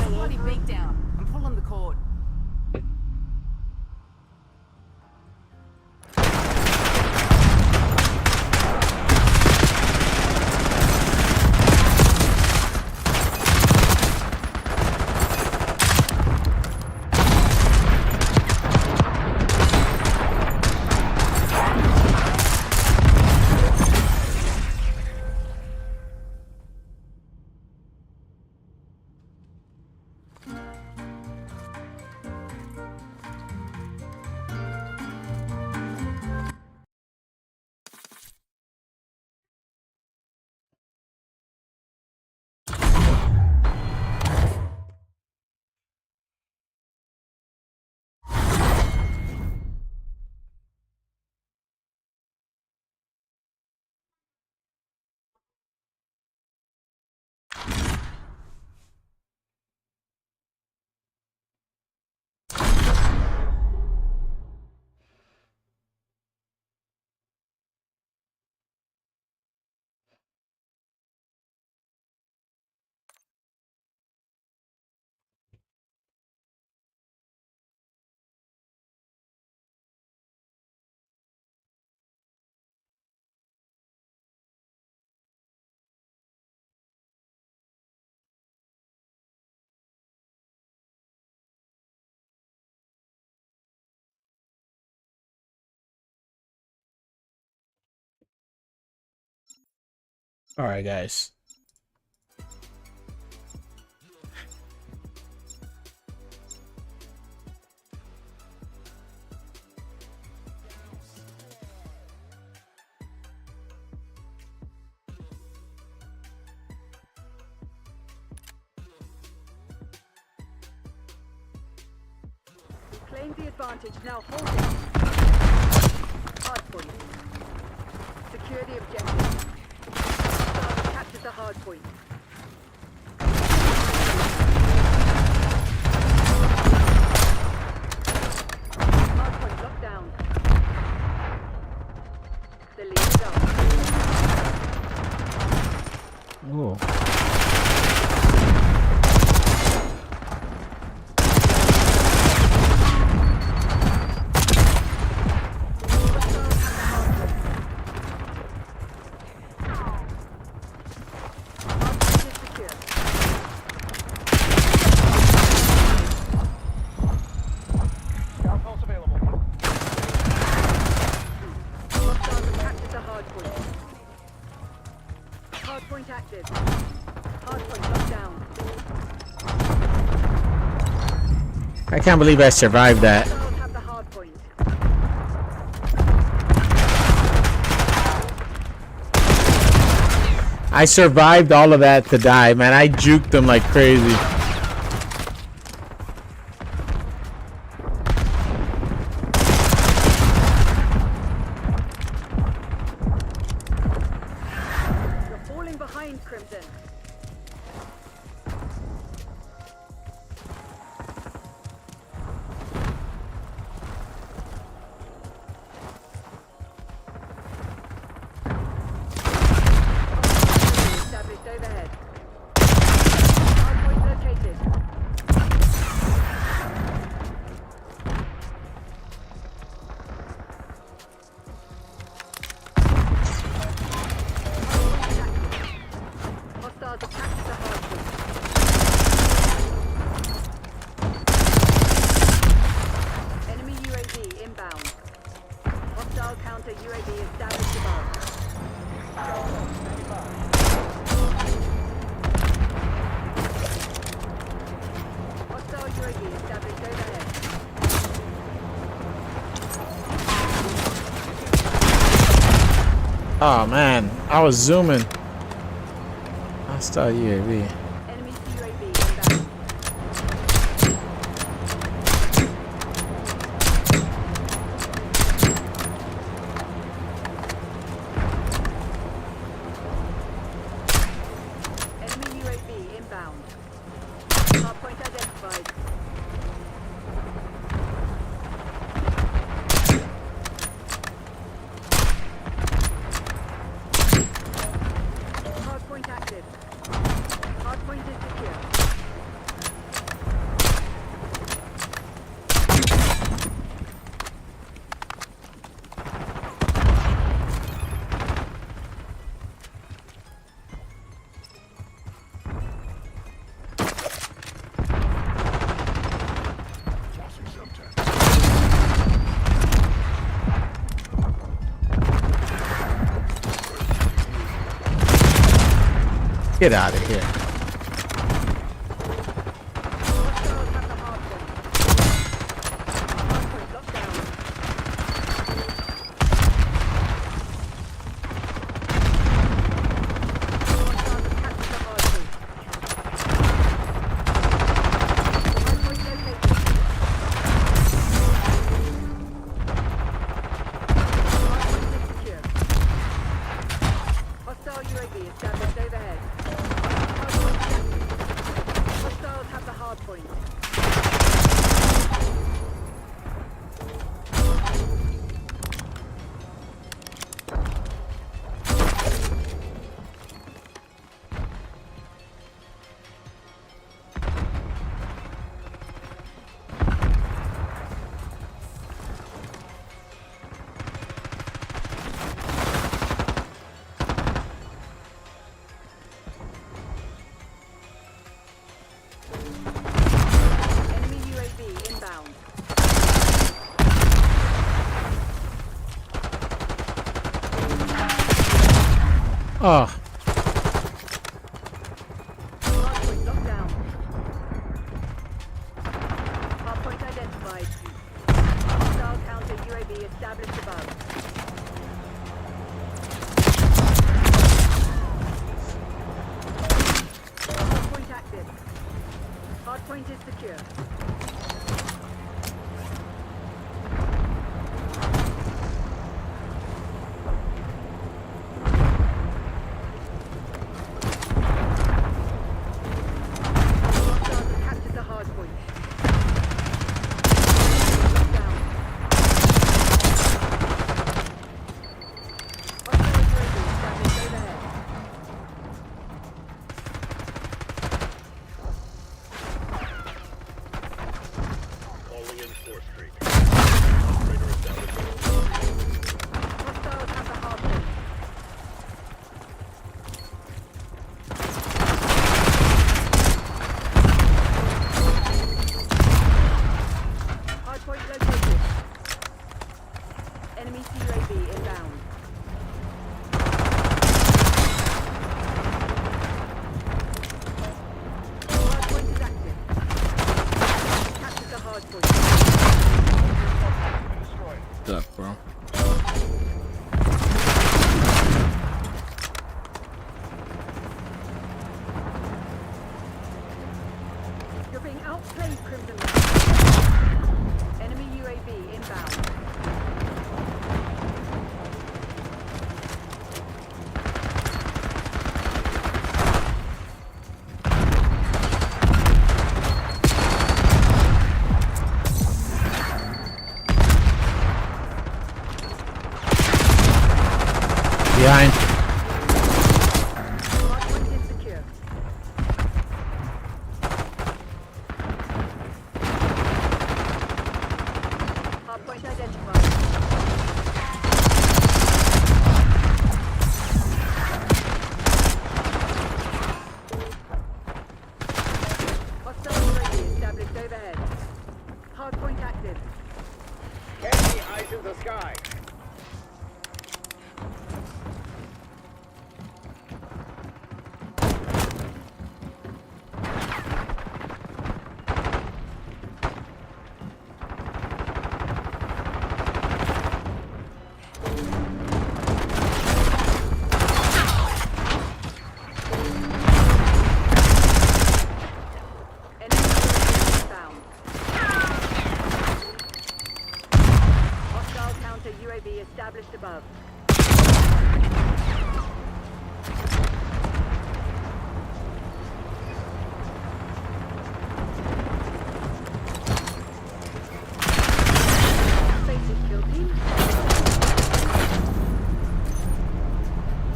Bloody beat down. I'm pulling the cord. All right, guys. Claim the advantage. Now hold it. Hard point. Secure the objective. Capture the hard point. Hard point locked down. The lead is up. Oh. Weapon I can't believe I survived that. Hostiles have the hard point. I survived all of that to die, man. I juked them like crazy. You're falling behind, Crimson. Established overhead. Hardpoint located. Hostiles have captured the hardpoint. Enemy UAV inbound. Hostile counter UAV established above. Hostile UAV established overhead. Oh man, I was zooming. Hostile UAV. Enemy UAV inbound. Enemy UAV inbound. Hardpoint identified. Hardpoint active. Hardpoint is secure. Get out of here. Hostiles have the hardpoint. Hardpoint locked down. Hostiles have captured the hardpoint. Hardpoint located. Hardpoint is secure. Hostile UAV established overhead. Hardpoint captured. Hostiles have the hardpoint. Enemy UAV inbound. Oh, Hardpoint locked down. Hardpoint identified. Hostile counter UAV established above. Hardpoint active. Hardpoint is secure. Hostiles have captured the hardpoint. Locked down. Hostile UAV established overhead. Calling in 4th Street. Operator established. Hostiles have the hardpoint. Hardpoint located. Enemy UAV inbound. Hardpoint is active. Captured the hardpoint. hardpoint. What's up, bro? You're being outplayed, Crimson. Enemy UAV inbound. Behind. Hardpoint is secure. Hardpoint identified. Hostile UAV established overhead. Hardpoint active. Enemy eyes in the sky. Enemy UAV inbound. Hostile counter UAV established above. Basic kill team.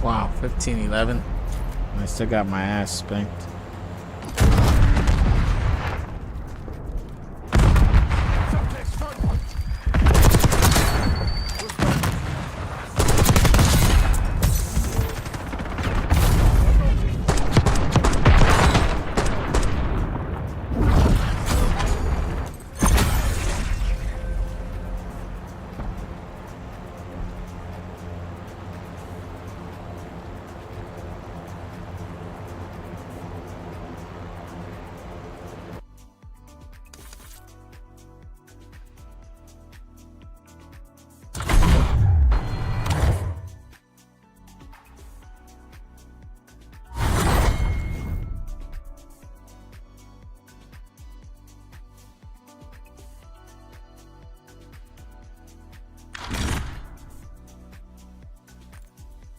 Wow, 15-11. I still got my ass spanked.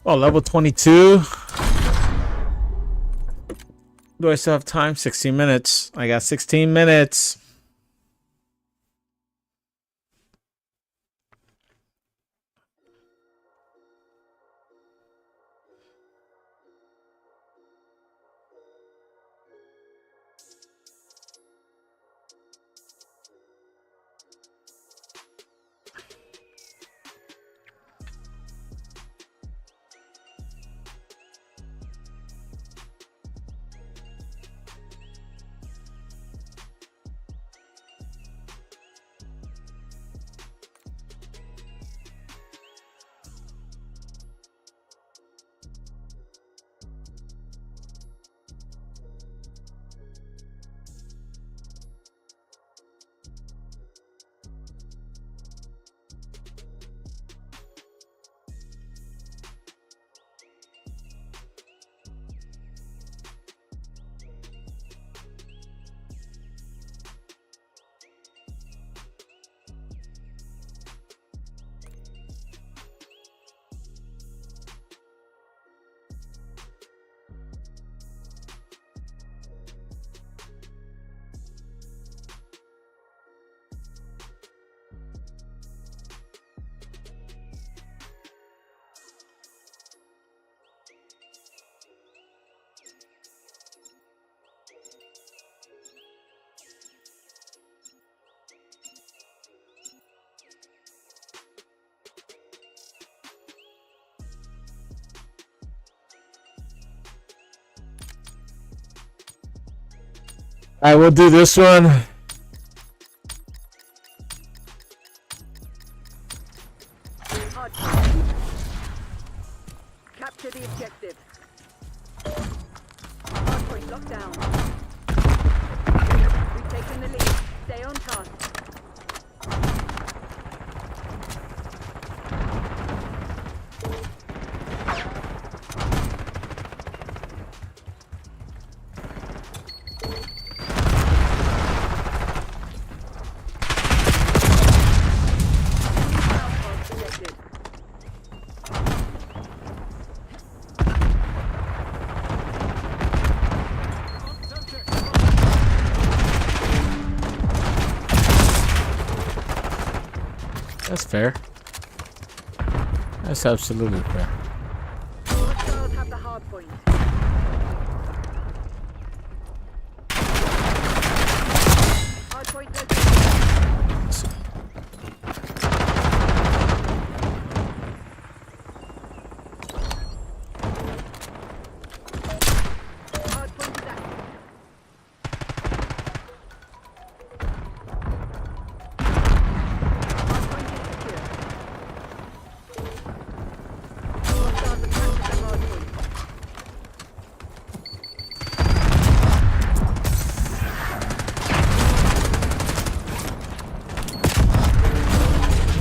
Oh, level 22. Do I still have time? 16 minutes. I got 16 minutes. I will do this one. Capture the objective. Hardpoint locked down. We've taken the lead. Stay on task. That's fair. That's absolutely fair. Hostiles have the hard point. Hard point located. Hard point is active. Hard point is secure. Hostiles have captured the hard point.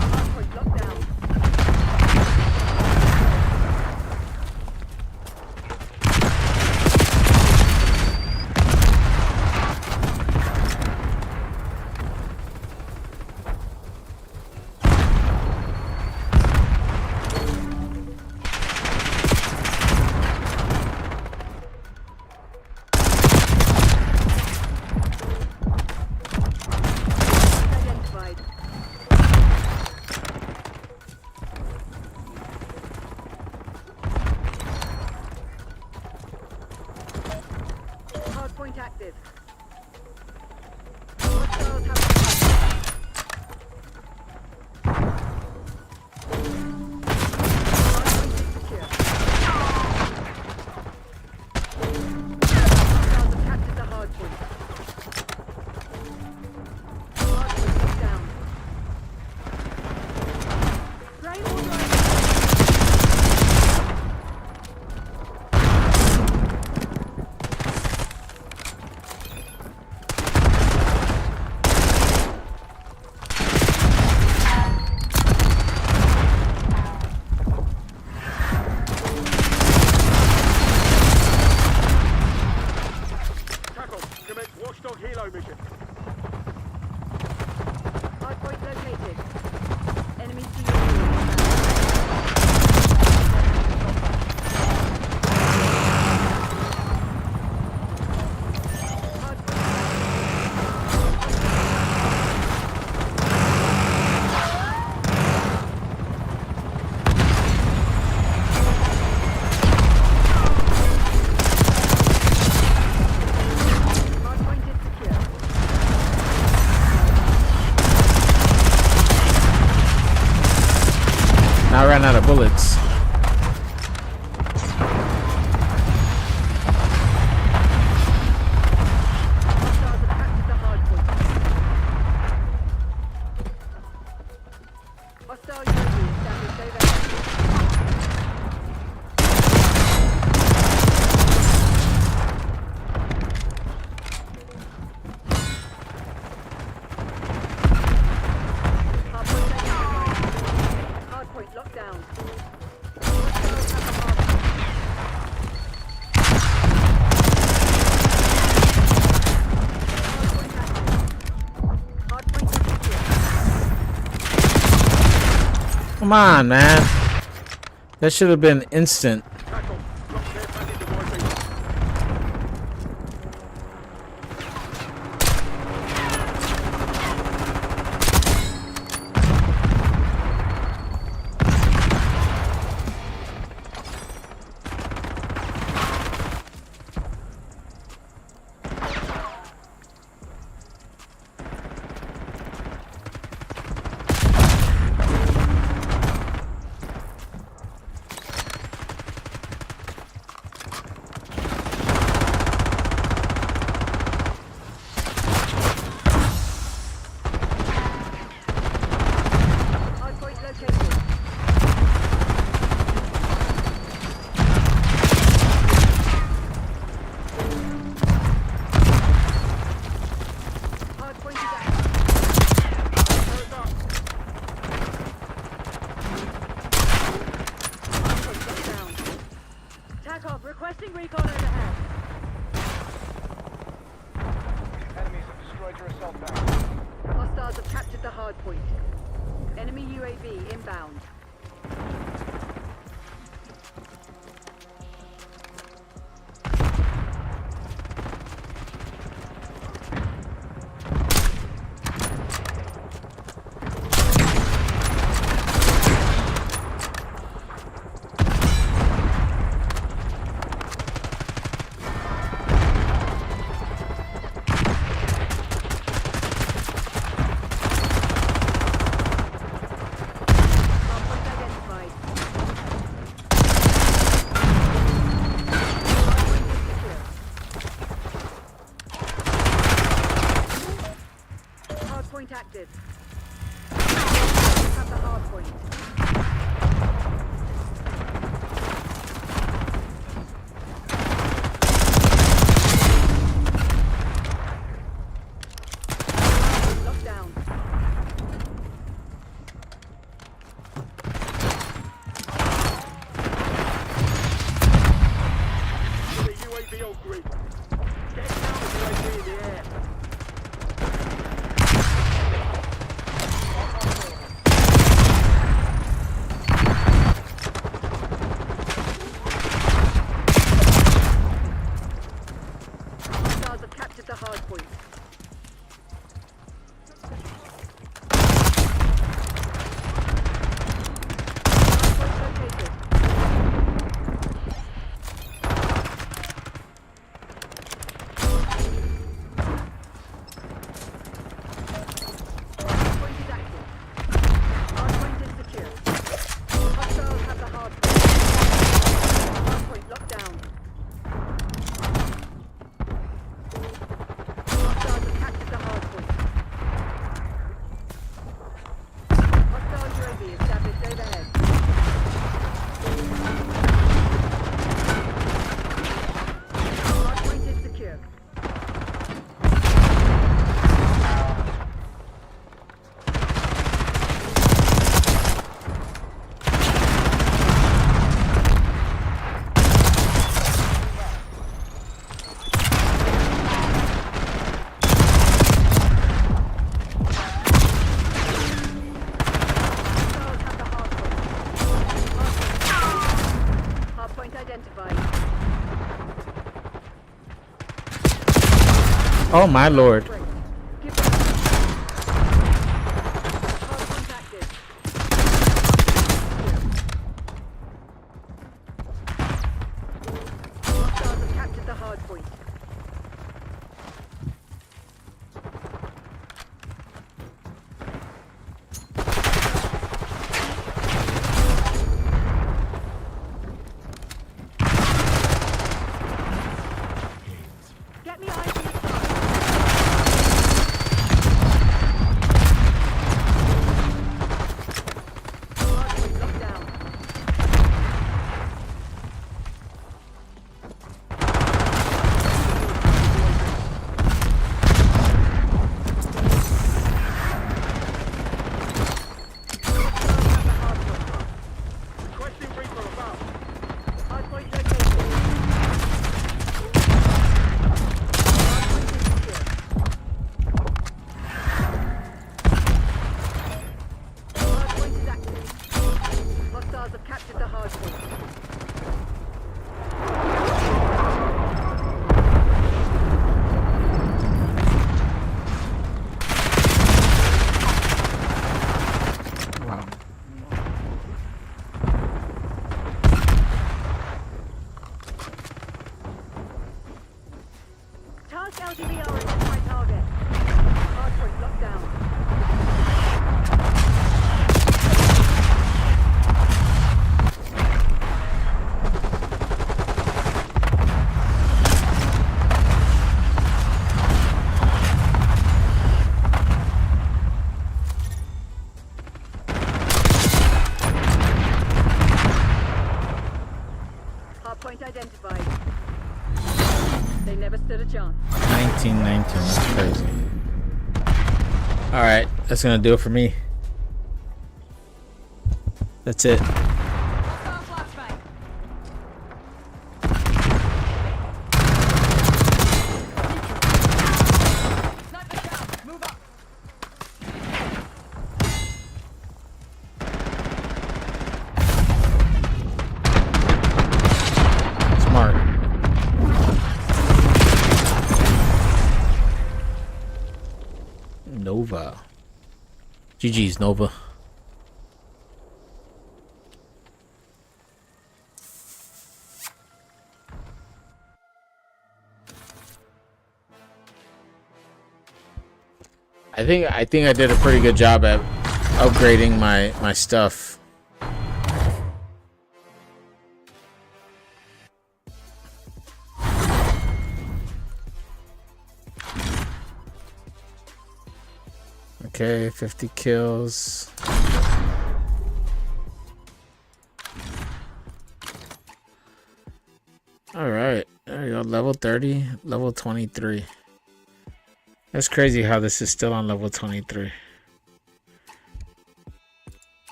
Hard point locked down. Identified. Hard point active. Hostiles have the hard point. Hard point is secure. Hostiles have captured the hard point. Hard point is down. Frame order. Tackle, commence watchdog helo mission. Hard point located. Enemy UAV. Hard point. Hard point is secure. Now I ran out of bullets. Hostiles have captured the hard point. Hostile UAV established overhead. Hard point identified. Hard point locked down. Hostiles have the hard point. Hard point active. Hard point is secure. Come on, man. That should have been instant. Tackle, drop care package to my feet. Hard point located. Hard point is active. Turret up. Hard point locked down. TACOM requesting recon overhead. Enemies have destroyed your assault package. Hostiles have captured the hard point. Enemy UAV inbound. have the hard point. Locked down. The UAV on grid. Get down the UAV in the air. Hostiles have captured the hard point. Hard point located. Hardpoint is active. Hardpoint is secure. Hostiles have the hardpoint. Hardpoint locked down. Hostiles have captured the hardpoint. Hostile UAV established overhead. Hardpoint is secure. Hostiles have the hardpoint. Hardpoint identified. Oh my lord. Break. Give them. Hardpoint active. Hostiles have captured the hardpoint. Get me eyes on the target. Hardpoint locked down. Hostiles have the hardpoint. Requesting Reaper above. Hardpoint located. Hardpoint is secure. Hardpoint is active. Hostiles have captured the hardpoint. Wow. Task LTVR is my target. Hardpoint locked down. Hardpoint identified. They never stood a chance. 1919. That's crazy. All right, that's gonna do it for me. That's it. Smart. Nova. GG's Nova. I think I did a pretty good job at upgrading my stuff. Okay, 50 kills. level 30, level 23. That's crazy how this is still on level 23.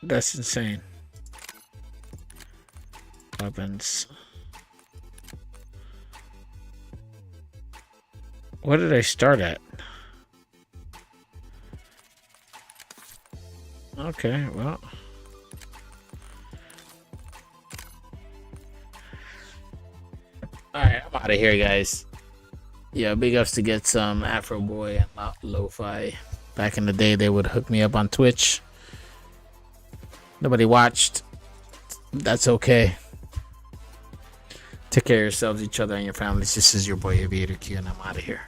That's insane. Weapons. What did I start at? Okay, well. Alright, I'm out of here, guys. Yeah, big ups to Get Some, Afro Boy, and Lo-Fi. Back in the day, they would hook me up on Twitch. Nobody watched. That's okay. Take care of yourselves, each other, and your families. This is your boy Aviator Q, and I'm out of here.